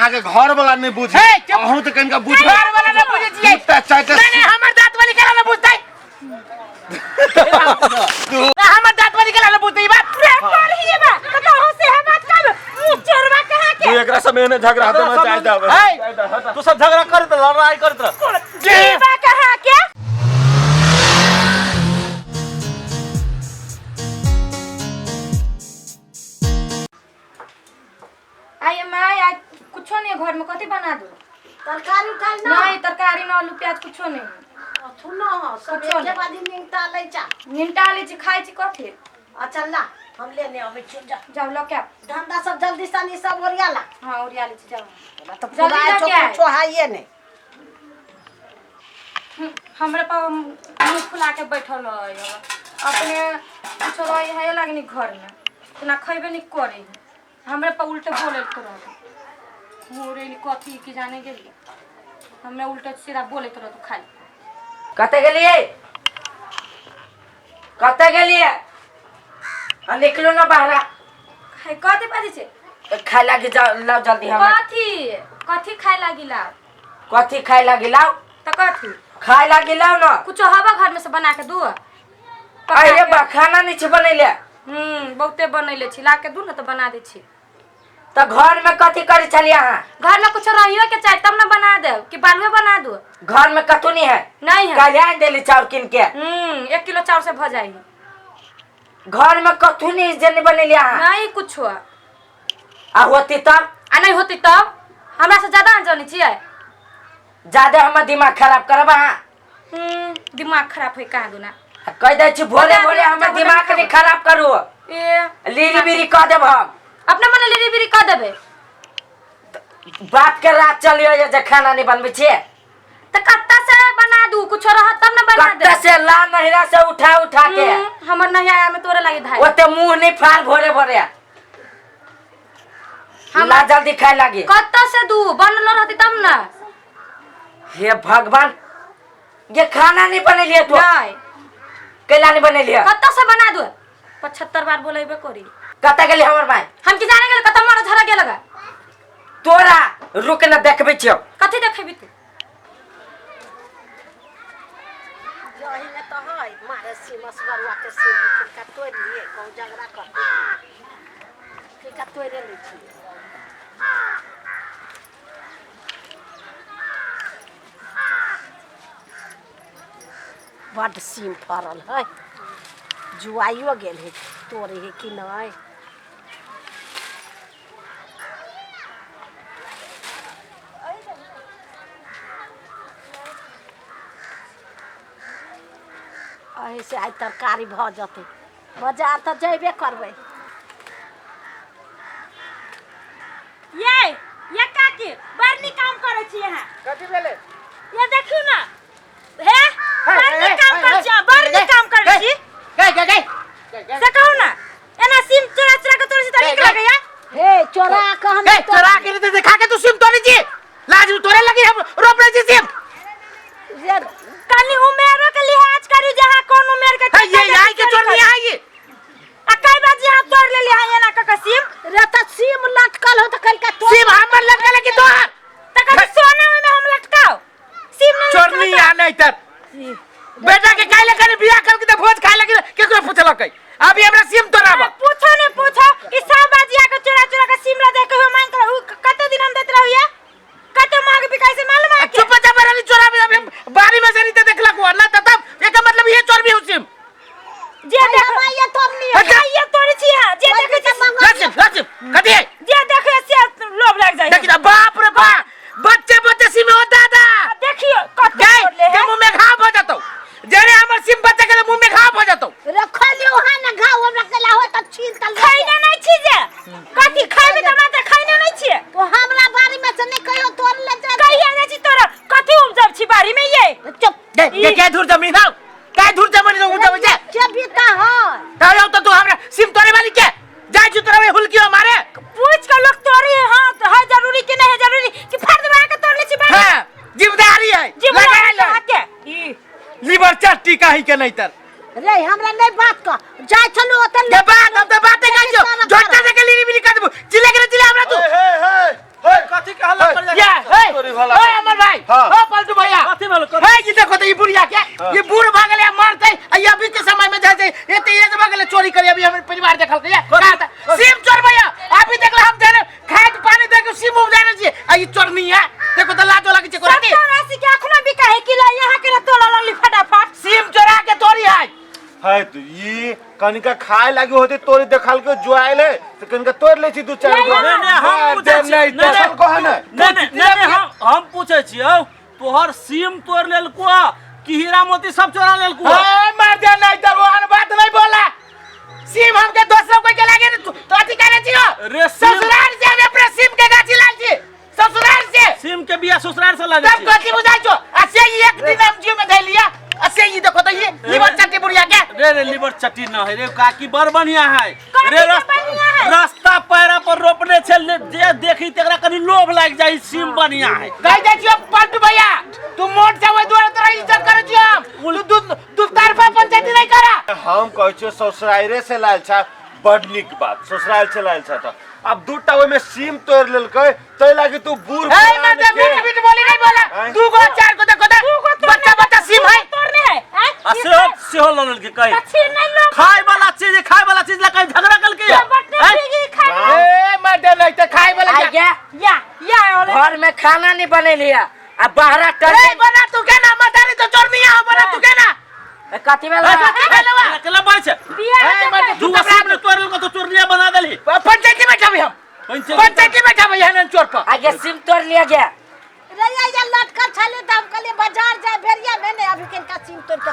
अहाँ के घर वाला नहीं बुझे अहू तो कनका बुझ घर वाला नहीं बुझे छिए नहीं हमर दांत वाली केला नहीं बुझतै हमर दांत वाली केला नहीं बुझतै बात रे बोल ही बा कतौ से है बात कर मुंह चोरवा कहां के तू एकरा समय ने झगड़ा तो मैं जाय दब तू सब झगड़ा करत लड़ाई करत जी बा कहां के आइए माय आज कुछो नहीं घर में कथी बना दो तरकारी उठाई ना नहीं तरकारी ना आलू प्याज कुछो नहीं थुनो सब एके बादी निंगता लै जा निंटा ले छी खाई छी कथी अच्छा ला हम लेने अबे चल जा जाओ लो क्या धंधा सब जल्दी सानी सब ओरियाला हां ओरिया ले छी जाओ तो पूरा छोटो हाइए ने हमरा पर मुंह फुला के बैठल है अपने कुछो रही है लगनी घर में ना खइबे नहीं करे हमरे पर उल्टे बोले तो रह मोरे कथी की जाने गेली हमने उल्टे सीधा बोले तो तू खाली कते गेलिए आ निकलो ना बाहर है कथी पादी छे खाए लागी जाओ लाओ जल्दी हम कथी खाए लागी लाओ कथी खाए लागी लाओ त कथी खाए लागी लाओ ना कुछो हवा घर में से बना के दू अरे बा खाना नहीं छ बनैले बहुते बनैले छी ला के दू ना तो बना दे छी त घर में कथी करे चलिए हां घर में कुछ रहियो के चाहे तब ना बना दे कि बालुए बना दू घर में कतु नहीं है नहीं है कल्याण देली चाउर किन के 1 किलो चाउर से भ जाई घर में कथु नहीं जन बनैले हां नहीं कुछो आ होती तब आ नहीं होती तब हमरा से ज्यादा जानी छिए ज्यादा हमर दिमाग खराब करबा दिमाग खराब है कह दू ना कह दे छी भोरे भोरे हमर दिमाग नहीं खराब करू ए लीरी बीरी कह देब हम अपना मन लीरी बीरी कह देबे बात के रात चलियो जे खाना नहीं बनबे छे त कत्ता से बना दू कुछ रह तब ना बना दे कत्ता से ला नहिरा से उठा के हमर नहीं आया में तोरे लागे धाय ओते मुंह नहीं फाड़ भोरे भोरे ला जल्दी खाए लागी कत्ता से दू बनलो रहती तब ना हे भगवान ये खाना नहीं बनेलिए तू नहीं कैला नहीं बनेलिए कत्ता से बना दू 75 बार बोलेबे करी कत्ता गेली हमर माय हम की जाने गेल कत्ता मार झरा गेल लगा तोरा रुक न देखबे छियो कथि देखबी तू जही ने तो है मारे सीमस बरुआ के सीम का तोड़ लिए को झगड़ा कर का तोड़ ले छी बड़ सीम फरल है जुआइयो गेल है तोरे है कि नहीं ऐसे आई तरकारी भ जते बाजार तो जेबे करबे ये काकी बड़नी काम करे छी यहां कथि भेले ये देखियो ना हे बड़नी काम कर छी बड़नी काम कर छी गई से कहू ना एना सिम चोरा चोरा के तोरे से तनी निकल गया हे चोरा के हम चोरा के तो दिखा के तू सिम तोड़ी छी लाज तोरे लगी हम रोप ले छी सिम कनी उमेरो के लिहाज करी जहां कोन उमेर के ये आई के चोर नहीं आई आ कई बाजी हाथ तोड़ ले लिया एना का सिम रे त सिम लटकल हो त कल का तो सिम हमर लटकल की तोहर त कभी सोना में हम लटकाओ सिम नहीं चोर नहीं आ नहीं तर बेटा के काइले करे बियाह कर के भोज खाए लगी केकरो पूछलक अभी हमरा सिम तोराब पूछो ने पूछो कि सब बाजिया के चोरा चोरा के सिम ला दे के मांग कर कते दिन हम देत रहिए कते मांग बिकाई से मालूम है चुप जा बराली चोरा में बारी में से नहीं देखला को ना तब एका मतलब ये चोर भी हो सिम जे देखो ये तोरनी है ये तोरी छी जे देखे लासिम कदी जे देखे से लोभ लग जाए देखि बाप रे बाप बच्चे सिम हो दादा देखियो कते तोड़ ले के मुंह में घाव हो जातो जेरे हमर सिम बच्चे के मुंह में घाव हो जातो रखलियो है ना घाव हमरा केला हो त छीन तल खाइना नहीं छी जे कथि खाइबे त मात्र खाइना नहीं छी तो हमरा बारी में से नहीं कहियो तोड़ ले जा कहिया नहीं छी तोरा कथि उपजब छी बारी में ये चुप ये क्या दूर जमीन है काय दूर जमीन जो उपजब जे के बीता है तारो तो तू हमरा सिम तोरे वाली के जाय छु तोरा हुलकियो मारे पूछ के लोग तोरी हां है जरूरी कि नहीं है जरूरी कि फर्द बना के तोड़ ले छी बारी हां जिम्मेदारी है लगा ले लीवर चट्टी काहे के नहीं तर रे हमरा नहीं बात का जाय छलो ओतन ये बात अब तो बातें कर जो झोटा से के लीरी बिली कर दबो चिल्ला के चिल्ला हमरा तू हे कथि कहला चोरी होला ओए अमर भाई हाँ। ओ पलटू भैया कथी भेल है जी देखो तो ये बुढ़िया क्या ये बूढ़ भागले मारते ये अभी के समय में जाते ये तो ये भागले चोरी करे अभी हमारे परिवार देखल के कहा था सिम चोर भैया अभी देख ले हम जाने खाद पानी दे के सिम उपजाने छी ये चोर नहीं है देखो तो लाज लगे चकोरा के 70 के अखनो बिका है किला यहाँ के तोड़ा ली फटाफट सिम चोरा के तोरी है तो ये कनिका खाए लगे होते तोरी देखल के जो आइले तो कनिका तोड़ ले छी दू चार गो नहीं हम पूछे छी नहीं देखल को है ना नहीं हम पूछे छियौ तोहर सिम तोड़ लेल को कि हीरा मोती सब चोरा लेल को मार दे नहीं तो वो बात नहीं बोला सिम हमके दूसरों को के लागे तो अथी करे छियो रे सिम ससुराल से हम अपने सिम के गाछी लाल छी ससुराल से सिम के बिया ससुराल से लागे तब कथी बुझाइ छो असे एक दिन हम जीव में धै लिया असे ये देखो तो ये लीवर चट्टी बुढ़िया के रे लीवर चट्टी न है रे काकी बड़ बढ़िया है रे रास्ता पैरा पर रोपने छे जे देखी तेकरा कनी लोभ लाग जाई सिम बढ़िया है कह दे छियो पलटू भैया तू मोट से वो द्वारा तोरा इज्जत करे छियो तू तू तरफा पंचायती नहीं करा हम कहै छियै ससुराइरे से लायल छा बड़ निक बात ससुराल से लायल छा त अब दूटा ओय में सिम तोड़ लेलकै तै लागी तू बूढ़ ए मत बीट बोली नहीं बोला दू गो चार को देखो तो बच्चा सिम है तोड़ने है सेहो लल के कहे अच्छी नहीं लोग खाए वाला चीज ला कहीं झगड़ा कल के बटने की खा ए मत नहीं तो खाए वाला या घर में खाना नहीं बने लिया अब बाहर कर बना तू क्या ना मदारी तो चोर नहीं है बना तू क्या ना कथी में अकेला बाई छे तू दूगो सिम ने तोड़ल को तो चोरनिया बना देली पंचायती में बैठा हम पंचायती में बैठा भैया नन चोर पर आगे सिम तोड़ लिया गया रैया या लटकल छले त हम कहले बाजार जाए भेरिया में ने अभी किनका सिम तोड़ के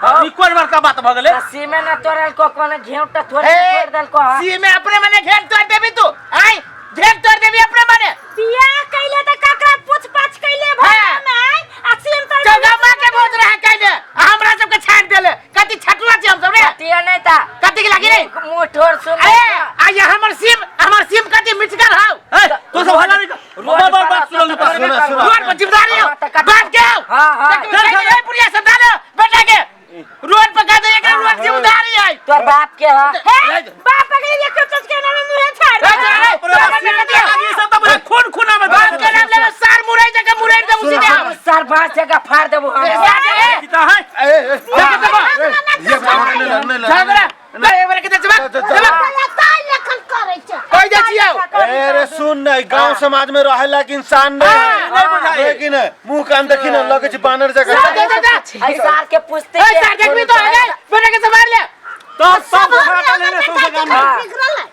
हां ई कोन बड़का बात भ गेले सिम में न तोड़ल को कोने घेउटा थोड़े तोड़ देल को सी में अपने मने घेर तोड़ देबी तू आई घेर तोड़ देबी अपने मने बिया कइले त काकरा पूछ पाछ कइले भाई में आ सिम तोड़ जगमा के बोझ रहा कइले हमरा सब के छाड़ देले कति छटुआ छी हम सब रे तिया नहीं था कति के लागी रे मुंह ठोर सुन ए आ हमर सिम कति मिटकर हाउ तो सब हला नहीं बात सुन रोड पर जिम्मेदारी हो बात के हां ए पुरिया सब डालो बेटा के रोड पर का दे एक रोड जिम्मेदारी है तोर बाप के हे बाप के ये कुछ के नाम मुहे छाड़ ये सब तो बड़ा खून खुना में बात के नाम ले सार मुरई जगह मुरई दे उसी दे हम सर बांस जगह फाड़ देबो हम किता है ये लगने झगड़ा नहीं एवरे के जब ताई लखन करे छ कोई दे छियो अरे सुन नहीं गांव समाज में रहेला कि इंसान नहीं बुझाई लेकिन मुंह कान देखी ना लगे छी बानर जगह आई सार के पूछते ए सर देख भी तो आ गए बेटा के संभाल ले तो सब खड़ा लेने तो जगह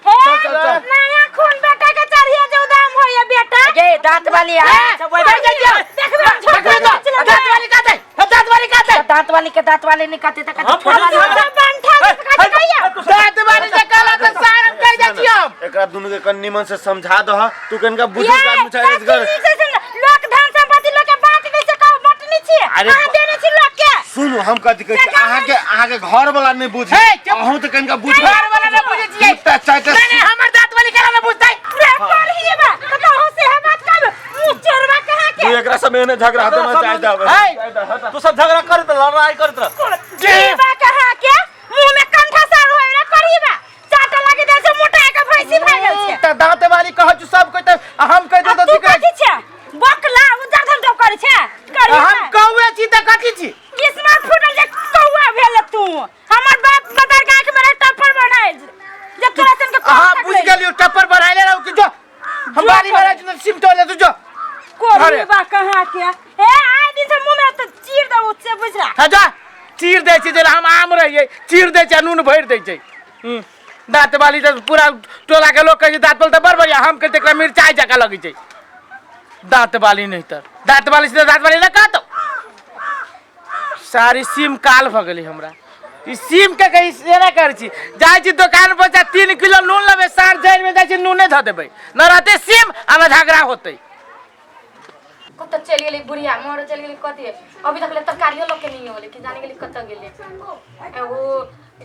हे नया खून बेटा के चढ़िए जो दाम होय बेटा ये दांत वाली है दांत वाली का दे दांत वाली के दांत वाली निकालते तक दांत वाली से काला तो सार हम कह जाती हम एकरा दुनु के कन्नी मन से समझा दह तू कनका बुजुर्ग आदमी छै घर लोक धन संपत्ति लोग के बांट दे से कहू बटनी छी कहां देने छी लोग के सुन हम कथि कहै छी अहाँ के घर वाला नहीं बुझी अहूं तो कनका बुझी घर वाला न बुझे छियै नहीं हमर दांत वाली काला न बुझतै पर ही बा कहू से है बात कर मुंह चोरवा कहां के तू एकरा समय ने झगड़ा तो मैं चाह दब तू सब झगड़ा करत लड़ाई करत जीवा कहां के मुंह में कंठा सार होय रे करीबा चाटा लागे दे से मोटा के भैंसी भाग गेल छै त दांत वाली कहै छु सब कोइ त हम कह दे तू कथि छै बकला उजर धन तो करे छै हम कौवे छी त कथि छी किस्मत फुटल जे कौवा भेल तू हमर बाप बदर गाय के मेरा टप्पर बनाए जे तोरा सन के हां बुझ गेलियो टप्पर बढ़ाइले रहू कि जो हम बारी मारे छ सिम तोड़ ले तू जो कोरीबा कहां के ए आइ दिन से मुंह में त चीर दो से बुझरा हा जा चीर दे छी जे हम आम रहिए चीर दे छी नून भर दे छी दांत वाली त पूरा टोला के लोग कहे दांत वाली त बड़ बढ़िया हम कहते एकरा मिर्चाई जका लगी छै दांत वाली नहीं त दांत वाली से दांत वाली ना कहतो सारी सिम काल भ गेली हमरा ई सिम के कहि सेना कर छी जाय छी दुकान पर 3 किलो नून लेबे सार जैर में जाय छी नूने ध देबे न रहते सिम आ न झगड़ा होतै कत चल गेली बुढ़िया मोर चल गेली कथी अभी तक ले तरकारियो लोग के नहीं होले कि जाने गेली कत गेली एगो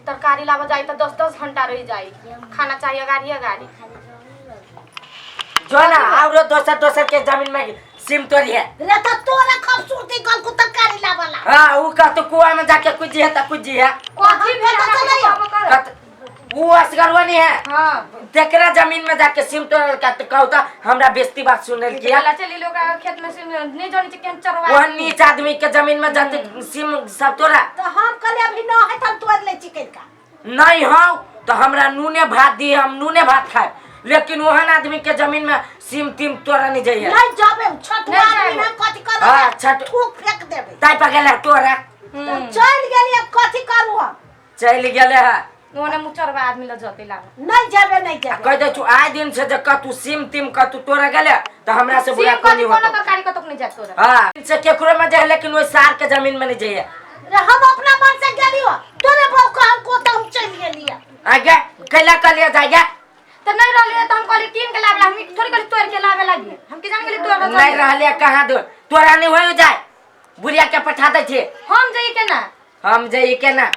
तरकारी लावा जाई त 10-10 घंटा रह जाई खाना चाहिए गाड़ी जो ना और दोसर के जमीन में सिम तोड़िए रे त तोरा खूबसूरती गल को तरकारी लावला हां ऊ का तो कुआ में जाके कुजी है त कुजी है कथि भेल त चलैया वो असगरवा नहीं है हाँ तेकरा जमीन में जाके सिम तोड़ के तो कहू तो हमरा बेइज्जती बात सुनल किया चला चली लोग खेत में से नहीं जाने चाहिए चरवा वो नीच आदमी के जमीन में जाते सिम सब तोड़ा तो हम कहले अभी न है हम तोड़ ले चिकन का नहीं हो तो हमरा नूने भात दिए हम नूने भात खाए लेकिन वहन आदमी के जमीन में सिम तिम तोड़ा नहीं जाइए नहीं जाबे छठ नहीं आदमी जाबे। में कथि कर हाँ, छठ। थूक फेंक देबे ताई पगेला तोड़ा तो चल गेली अब कथि करू हम चल गेले है ओने मुचरवा आदमी ल जते लाग नहीं जाबे नहीं आ जाबे कह दे तू आए दिन से जब तू सिम तिम का तू तोड़ा गेले तो हमरा से बुरा सिम कोई कदी नहीं कोनो होता तरकारी कतक नहीं जात तोरा हाँ से केकरो में जाए लेकिन वो सार के जमीन में नहीं जाइए रे हम अपना मन से गेली हो तोरे बहु को हमको तो हम चल गेली आगे कैला कर लिया जाएगा त नहीं रहले त हम कहली टीम के लावला हम थोड़ी कहली तोड़ के लावे लागी हम के जान गेली तोड़ नहीं रहले कहाँ दो तोरा नहीं हो जाए बुढ़िया के पठा दे थे हम जाई के ना हम जाइए के ना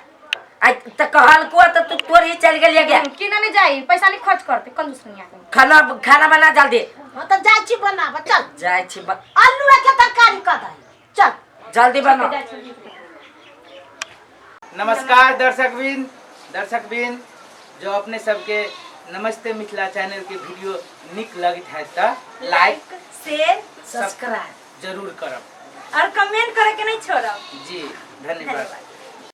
आई तो कहल को तो तू तोर ही चल गेलिए क्या कि ना नहीं जाई पैसा नहीं खर्च करते कंजूस नहीं आके खाना खाना बना जल्दी हम तो जाई छी बनाबे चल जाए छी आलू के तरकारी कर दे चल जल्दी बनो नमस्कार दर्शक बिन जो अपने सबके नमस्ते मिथिला चैनल के वीडियो निक लगित है तो लाइक शेयर सब्सक्राइब जरूर करब और कमेंट करे के नहीं छोड़ब जी धन्यवाद।